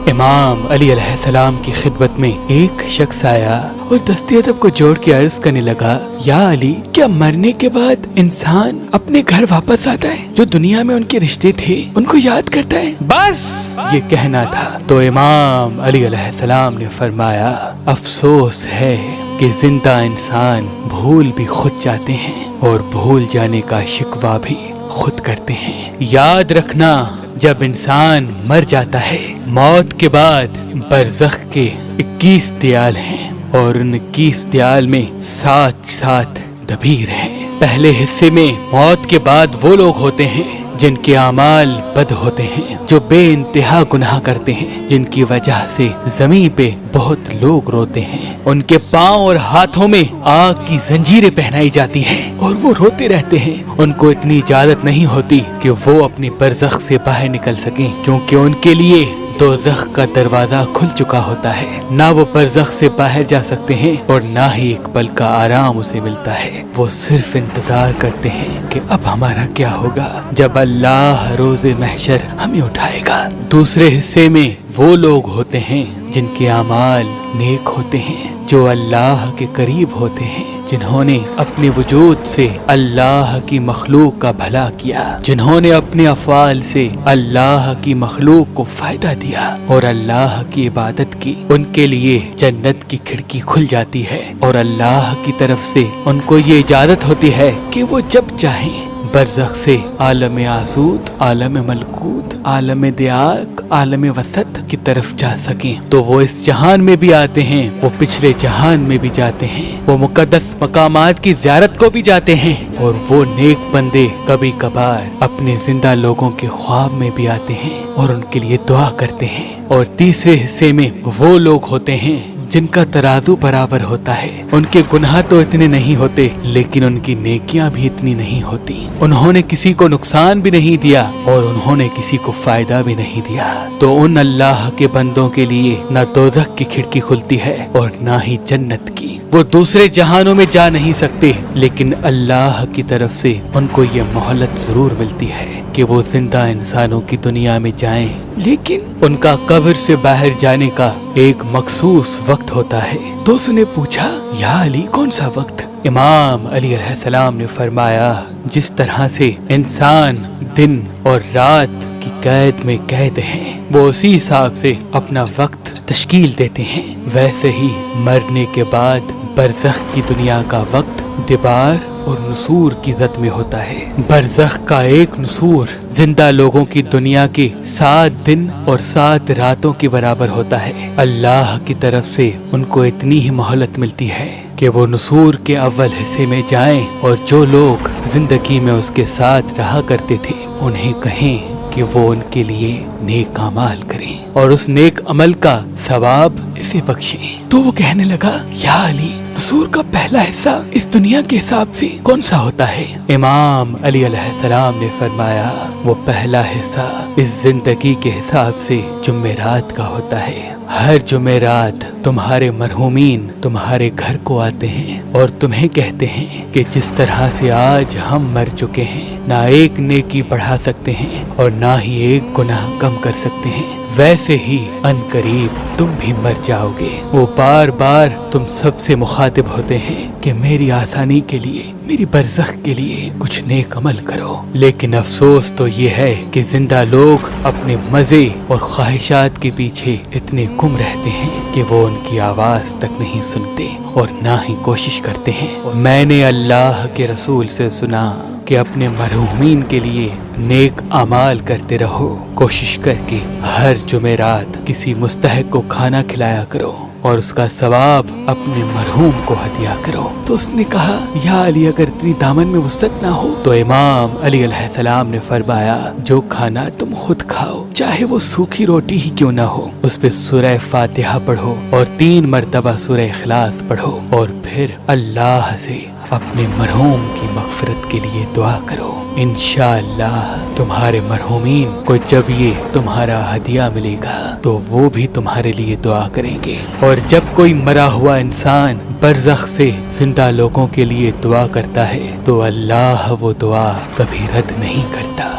امام علی علیہ السلام کی خدمت میں ایک شخص آیا اور دست ادب کو جوڑ کے عرض کرنے لگا، یا علی، کیا مرنے کے بعد انسان اپنے گھر واپس آتا ہے؟ جو دنیا میں ان کے رشتے تھے ان کو یاد کرتا ہے؟ بس یہ کہنا تھا۔ تو امام علی علیہ السلام نے فرمایا، افسوس ہے کہ زندہ انسان بھول بھی خود جاتے ہیں اور بھول جانے کا شکوہ بھی خود کرتے ہیں۔ یاد رکھنا، جب انسان مر جاتا ہے، موت کے بعد برزخ کے 21 دیال ہیں اور ان 21 دیال میں 7 دبیر ہیں۔ پہلے حصے میں موت کے بعد وہ لوگ ہوتے ہیں جن کے اعمال بد ہوتے ہیں، جو بے انتہا گناہ کرتے ہیں، جن کی وجہ سے زمین پہ بہت لوگ روتے ہیں۔ ان کے پاؤں اور ہاتھوں میں آگ کی زنجیریں پہنائی جاتی ہیں اور وہ روتے رہتے ہیں۔ ان کو اتنی اجازت نہیں ہوتی کہ وہ اپنی برزخ سے باہر نکل سکیں، کیونکہ ان کے لیے دوزخ کا دروازہ کھل چکا ہوتا ہے۔ نہ وہ برزخ سے باہر جا سکتے ہیں اور نہ ہی ایک پل کا آرام اسے ملتا ہے۔ وہ صرف انتظار کرتے ہیں کہ اب ہمارا کیا ہوگا جب اللہ روز محشر ہمیں اٹھائے گا۔ دوسرے حصے میں وہ لوگ ہوتے ہیں جن کے اعمال نیک ہوتے ہیں، جو اللہ کے قریب ہوتے ہیں، جنہوں نے اپنے وجود سے اللہ کی مخلوق کا بھلا کیا، جنہوں نے اپنے افعال سے اللہ کی مخلوق کو فائدہ دیا اور اللہ کی عبادت کی۔ ان کے لیے جنت کی کھڑکی کھل جاتی ہے اور اللہ کی طرف سے ان کو یہ اجازت ہوتی ہے کہ وہ جب چاہیں برزخ سے عالم آسود، عالم ملکوت، عالم دیاق، عالم وسط کی طرف جا سکیں۔ تو وہ اس جہان میں بھی آتے ہیں، وہ پچھلے جہان میں بھی جاتے ہیں، وہ مقدس مقامات کی زیارت کو بھی جاتے ہیں، اور وہ نیک بندے کبھی کبھار اپنے زندہ لوگوں کے خواب میں بھی آتے ہیں اور ان کے لیے دعا کرتے ہیں۔ اور تیسرے حصے میں وہ لوگ ہوتے ہیں جن کا ترازو برابر ہوتا ہے۔ ان کے گناہ تو اتنے نہیں ہوتے، لیکن ان کی نیکیاں بھی اتنی نہیں ہوتی۔ انہوں نے کسی کو نقصان بھی نہیں دیا اور انہوں نے کسی کو فائدہ بھی نہیں دیا۔ تو ان اللہ کے بندوں کے لیے نہ دوزخ کی کھڑکی کھلتی ہے اور نہ ہی جنت کی۔ وہ دوسرے جہانوں میں جا نہیں سکتے، لیکن اللہ کی طرف سے ان کو یہ مہلت ضرور ملتی ہے کہ وہ زندہ انسانوں کی دنیا میں جائیں، لیکن ان کا قبر سے باہر جانے کا ایک مخصوص وقت ہوتا ہے۔ تو اس نے پوچھا، یا علی، کون سا وقت؟ امام علی علیہ السلام نے فرمایا، جس طرح سے انسان دن اور رات کی قید میں قید ہیں، وہ اسی حساب سے اپنا وقت تشکیل دیتے ہیں، ویسے ہی مرنے کے بعد برزخ کی دنیا کا وقت دبار اور نسور کی ذات میں ہوتا ہے۔ برزخ کا ایک نسور زندہ لوگوں کی دنیا کے 7 دن اور 7 راتوں کے برابر ہوتا ہے۔ اللہ کی طرف سے ان کو اتنی ہی مہلت ملتی ہے کہ وہ نسور کے اول حصے میں جائیں اور جو لوگ زندگی میں اس کے ساتھ رہا کرتے تھے انہیں کہیں کہ وہ ان کے لیے نیک اعمال کریں اور اس نیک عمل کا ثواب اسے بخشیں۔ تو وہ کہنے لگا، یا علی، نسور کا پہلا حصہ اس دنیا کے حساب سے کون سا ہوتا ہے؟ امام علی علیہ السلام نے فرمایا، وہ پہلا حصہ اس زندگی کے حساب سے جمعرات کا ہوتا ہے۔ ہر جمعرات تمہارے مرحومین تمہارے گھر کو آتے ہیں اور تمہیں کہتے ہیں کہ جس طرح سے آج ہم مر چکے ہیں، نہ ایک نیکی بڑھا سکتے ہیں اور نہ ہی ایک گناہ کم کر سکتے ہیں، ویسے ہی ان قریب تم بھی مر جاؤ گے۔ وہ بار بار تم سب سے مخاطب ہوتے ہیں کہ میری آسانی کے لیے، میری برزخ کے لیے کچھ نیک عمل کرو، لیکن افسوس تو یہ ہے کہ زندہ لوگ اپنے مزے اور خواہشات کے پیچھے اتنے گم رہتے ہیں کہ وہ ان کی آواز تک نہیں سنتے اور نہ ہی کوشش کرتے ہیں۔ میں نے اللہ کے رسول سے سنا کہ اپنے مرحومین کے لیے نیک اعمال کرتے رہو، کوشش کر کے ہر جمعرات کسی مستحق کو کھانا کھلایا کرو اور اس کا ثواب اپنے مرحوم کو ہدیہ کرو۔ تو اس نے کہا، یا علی، اگر اتنی دامن میں وسعت نہ ہو تو امام علی علیہ السلام نے فرمایا، جو کھانا تم خود کھاؤ، چاہے وہ سوکھی روٹی ہی کیوں نہ ہو، اس پہ سورہ فاتحہ پڑھو اور 3 مرتبہ سورہ اخلاص پڑھو اور پھر اللہ سے اپنے مرحوم کی مغفرت کے لیے دعا کرو۔ انشاءاللہ تمہارے مرحومین کو جب یہ تمہارا ہدیہ ملے گا تو وہ بھی تمہارے لیے دعا کریں گے۔ اور جب کوئی مرا ہوا انسان برزخ سے زندہ لوگوں کے لیے دعا کرتا ہے تو اللہ وہ دعا کبھی رد نہیں کرتا۔